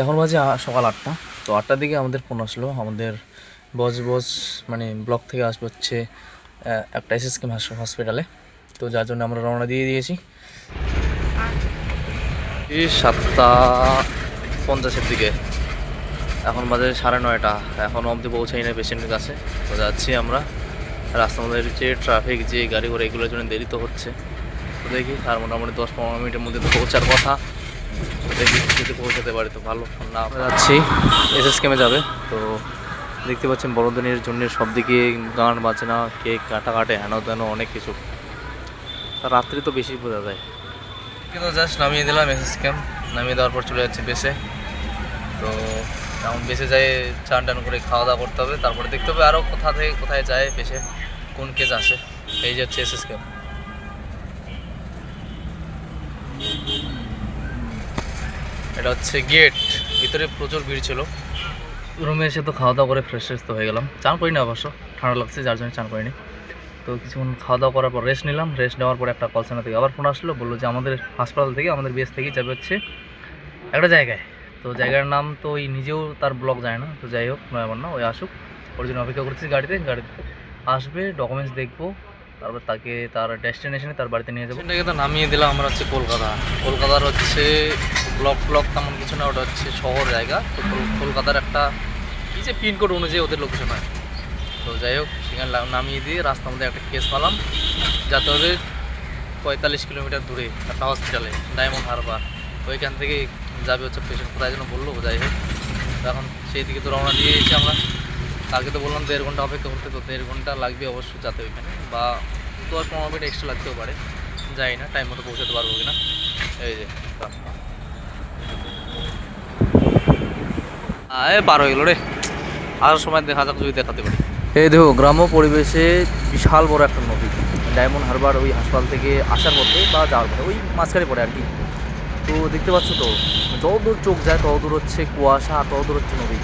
এখন বাজে সকাল 8টা। তো 8টার দিকে আমাদের ফোন আসলো, আমাদের বস মানে ব্লক থেকে আসবে হচ্ছে একটা এসএসকেএম হসপিটালে। তো যার জন্য আমরা রওনা দিয়ে দিয়েছি। এই 7টা 50-এর দিকে, এখন বাজে 9:30। এখন অবধি পৌঁছাই না পেশেন্টের কাছে। তো যাচ্ছি আমরা। রাস্তার মধ্যে যে ট্রাফিক, যে গাড়ি ঘোড়া, এগুলোর জন্য দেরি তো হচ্ছে। তো দেখি আর মোটামুটি 10-15 মিনিটের মধ্যে তো পৌঁছার কথা। তো দেখি যদি পৌঁছাতে পারি তো ভালো, না যাচ্ছি এসএসকেএমে যাবে। তো দেখতে পাচ্ছেন বড়দিনের জন্য সব দিকে গান বাজনা, কেক কাটে, হেন তেন অনেক কিছু। রাত্রি তো বেশি বোঝা যায়। কিন্তু জাস্ট নামিয়ে দিলাম এসএসকেএম, নামিয়ে দেওয়ার পর চলে যাচ্ছে বেসে। তো এখন বেসে যায় চান টান করে খাওয়া দাওয়া করতে হবে, তারপরে দেখতে হবে আরও কোথা থেকে কোথায় যায়, বেসে কোন কেস আসে। এই যে হচ্ছে এসএসকেএম। এটা হচ্ছে গেট। ভিতরে প্রচুর ভিড় ছিল। রুমে এসে তো খাওয়া দাওয়া করে ফ্রেশ তো হয়ে গেলাম। চান করিনি অবশ্য, ঠান্ডা লাগছে যার জন্য চান করিনি। তো কিছুক্ষণ খাওয়া দাওয়া করার পর রেস্ট নিলাম। রেস্ট নেওয়ার পর একটা কল সেন্টার থেকে আবার ফোন আসলো, বললো যে আমাদের হাসপাতাল থেকে, আমাদের বেস থেকে যাবে হচ্ছে একটা জায়গায়। তো জায়গার নাম তো ওই নিজেও তার ব্লগ যায় না। তো যাই হোক, নয়াবার না, ওই আসুক, ওর জন্য অপেক্ষা করতেছি। গাড়িতে আসবে, ডকুমেন্টস দেখবো, তারপর তাকে তার ডেস্টিনেশনে তার বাড়িতে নিয়ে যাবো। সেটাকে তো নামিয়ে দিলাম আমরা হচ্ছে কলকাতার হচ্ছে ব্লক তেমন কিছু না, ওটা হচ্ছে শহর জায়গা। তো কলকাতার একটা কী যে পিনকোড অনুযায়ী ওদের লোকেশন হয়। তো যাই হোক, সেখানে নামিয়ে দিয়ে রাস্তার মধ্যে একটা কেস পালাম, যাতে হবে 45 কিলোমিটার দূরে একটা হসপিটালে, ডায়মন্ড হারবার। ওইখান থেকে যাবে হচ্ছে পেশেন্ট, কোথায় যেন বললো, যাই হোক। এখন সেই দিকে তো রওনা দিয়ে এসেছি আমরা। তাকে তো বললাম 1.5 ঘন্টা অপেক্ষা করতে, তো 1.5 ঘন্টা লাগবে অবশ্যই যাতে ওইখানে, বা 10-15 মিনিট এক্সট্রা লাগতেও পারে, যাই না টাইম মতো পৌঁছাতে পারবো কিনা। এই যে রাস্তা পার হয়ে গেলো রে। আসার সময় দেখা যাক যদি দেখাতে পারি। এই দেখো, গ্রাম্য পরিবেশে বিশাল বড় একটা নদী, ডায়মন্ড হারবার ওই হাসপাতাল থেকে আসার পথে বা যাওয়ার পথে, ওই মাঝখানে পড়ে আর কি। তো দেখতে পাচ্ছ তো, যতদূর চোখ যায় ততদূর হচ্ছে কুয়াশা, আর ততদূর হচ্ছে নদী।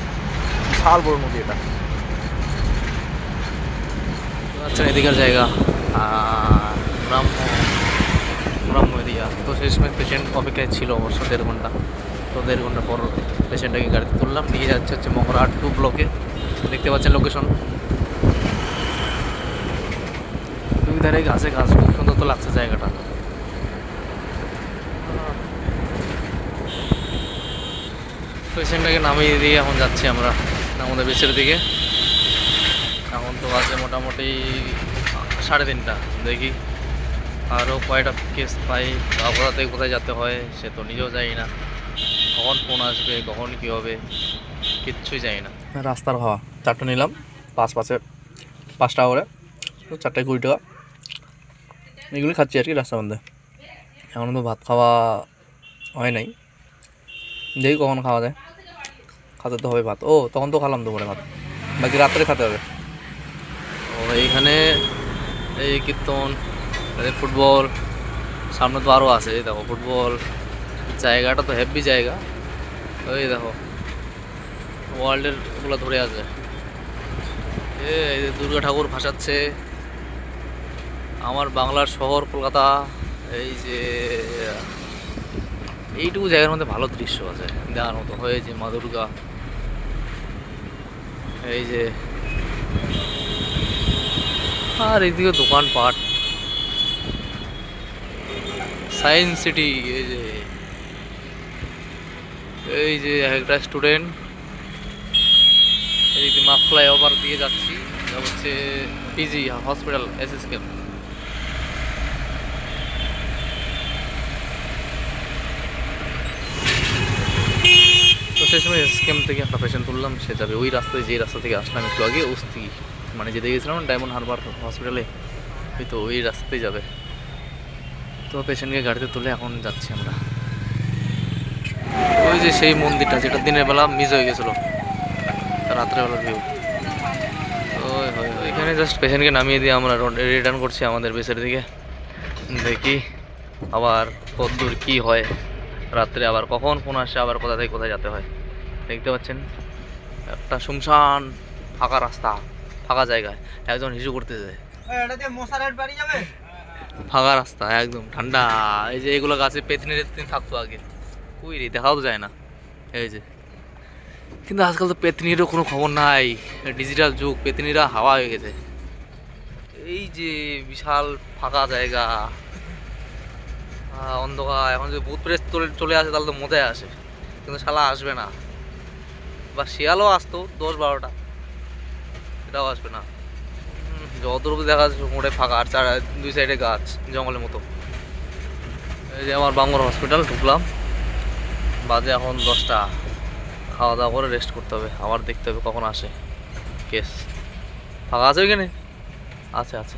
বিশাল বড় নদী এটা। আচ্ছা, এদিকের জায়গা গ্রাম্য গ্রাম্য এরিয়া। তো শেষমেশ পেশেন্ট অপেক্ষায় ছিল অবশ্য 1.5 ঘন্টা। তো 1.5 ঘন্টা পর পেশেন্টটাকে গাড়িতে তুললাম, নিয়ে যাচ্ছে হচ্ছে মগরাহাট 2 ব্লকে। দেখতে পাচ্ছেন লোকেশন, দুই ধারে গাছে গাছ, খুব সুন্দর তো লাগছে জায়গাটা। পেশেন্টটাকে নামিয়ে দিয়ে এখন যাচ্ছি আমরা আমাদের বেসের দিকে। এখন তো বাজে মোটামুটি 3:30। দেখি আরও কয়টা কেস পাই, কোথা থেকে কোথায় যেতে হয় সে তো নিজেও জানি না। কখন ফোন আসবে, কখন কী হবে, কিচ্ছুই জানি না। রাস্তার হাওয়া 4টা নিলাম, 5 টাকা করে, তো 4টায় 20 টাকা। এগুলি খাচ্ছি আর কি রাস্তার মধ্যে। এখন তো ভাত খাওয়া হয় নাই, দেখি কখন খাওয়া যায়। খাতে তো হবে ভাত, ও তখন তো খেলাম দুপুরে ভাত, বাকি রাত্রে খেতে হবে। ও এইখানে এই কীর্তন, ফুটবল, সামনে তো আরও আছে। দেখো ফুটবল, জায়গাটা তো হেভি জায়গা। ওই দেখো ওয়ার্ল্ডের ওগুলো ধরে আছে। এই যে দুর্গা ঠাকুর ভাসাচ্ছে, আমার বাংলার শহর কলকাতা। এই যে এইটুকু জায়গার মধ্যে ভালো দৃশ্য আছে দেখার মতো, হয়েছে মা দুর্গা। এই যে, আর এইদিকে দোকানপাট, সায়েন্স সিটি। এই যে একটা স্টুডেন্ট, এইদিকে মা ফ্লাইওভার দিয়ে যাচ্ছি, এটা হচ্ছে পিজি হসপিটাল এসএসকেএম। তো সেই সময় এসএসকেএম থেকে একটা পেশেন্ট তুললাম, সে যাবে ওই রাস্তায়, যে রাস্তা থেকে আসলাম একটু আগে, উস্তি মানে যেতে গেছিলাম ডায়মন্ড হারবার হসপিটালে, ওই তো ওই রাস্তাতেই যাবে। তো পেশেন্টকে গাড়িতে তুলে এখন যাচ্ছি আমরা। ওই যে সেই মন্দিরটা, যেটা দিনের বেলা মিস হয়ে গেছিলো, রাত্রেবেলার ভিউ। ওই ওইখানে জাস্ট পেশেন্টকে নামিয়ে দিয়ে আমরা রিটার্ন করছি আমাদের বেসের দিকে। দেখি আবার কতদূর কী হয়, রাত্রে আবার কখন ফোন আসে, আবার কোথা থেকে কোথায় যেতে হয়। দেখতে পাচ্ছেন একটা শুনশান ফাঁকা রাস্তা, ফাঁকা জায়গায় একজন হিসু করতে যায়। ফাঁকা রাস্তা একদম ঠান্ডা। এই যে এগুলো গাছে পেতনি থাকতো আগে, কই রে, দেখাও তো যায় না। এই যে কিন্তু আজকাল তো পেতনিরও কোনো খবর নাই, ডিজিটাল যুগ, পেতনিরা হাওয়া হয়ে গেছে। এই যে বিশাল ফাঁকা জায়গা, অন্ধকার, এখন যদি ভূত প্রেত চলে আসে তাহলে তো মজায় আসে, কিন্তু শালা আসবে না। বা শিয়ালও আসতো 10-12টা, এটাও আসবে না। যতটুকু দেখা যাচ্ছে মোটে ফাঁকা, আর দুই সাইডে গাছ, জঙ্গলের মতো। এই যে আমার বাঙ্গুর হসপিটাল ঢুকলাম, বাজে এখন 10টা। খাওয়া দাওয়া করে রেস্ট করতে হবে, আবার দেখতে হবে কখন আসে কেস। ফাঁকা আছে ওইখানে? আছে আছে।